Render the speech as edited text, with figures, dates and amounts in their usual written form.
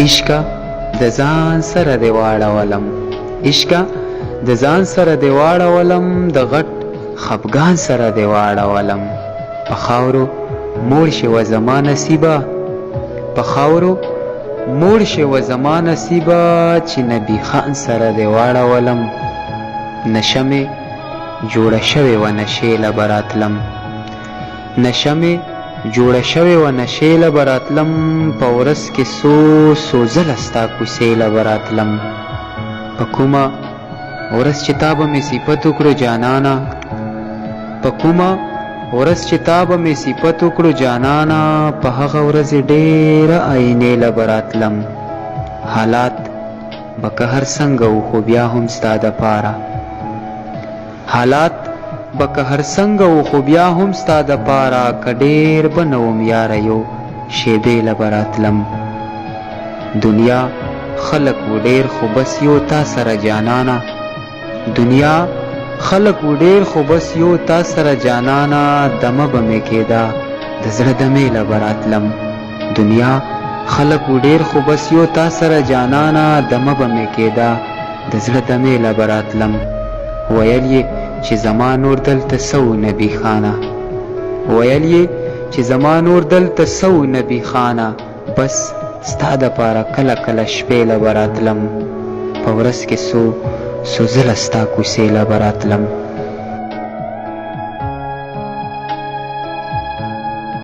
عشقه د ځان سره دې واړولم، عشقه د ځان سره دې واړولم، د غټ خفګان سره دې واړولم. په خاورو موړ شي و زما نصیبه، په خاورو موړ شي و زما نصیبه، چې نبي خان سره دې واړولم. نشه مې جوړه شوې و نشې له به راتلم، نشه مې جوړه شوې و نشې له به راتلم، په ورځ کې څو ځله ستا کوڅې له به راتلم. په کومه ورځ چې تا به مې صفت وکړو جانانه، په کومه ورځ چې تا به مې صفت وکړو جانانه، په هغه ورځې ډېره آینې له به راتلم. حالات به که هر څنګه و خو بیا هم ستا دپاره، حالات به که هر څنګه و خو بیا هم ستا دپاره، که ډېر به نه وم یاره یو شېبې له به راتلم. دنیا خلق و ډېر خو بس یو تا سره جانانه، دنیا خلق و ډېر خو بس یو تا سره جانانه، دمه به مې کېده د زړه دمې له به راتلم. دنیا خلق و ډېر خو بس یو تا سره جانانه، دمه به مې کېده د زړه دمې له به راتلم. ویل یې چې زما نور دلته سو نبي خانه، ویل یې چې زما نور دلته سو نبي خانه، بس ستا دپاره کله کله شپې له به راتلم، په ورځ کې څو ځله ستا کوڅې له به راتلم.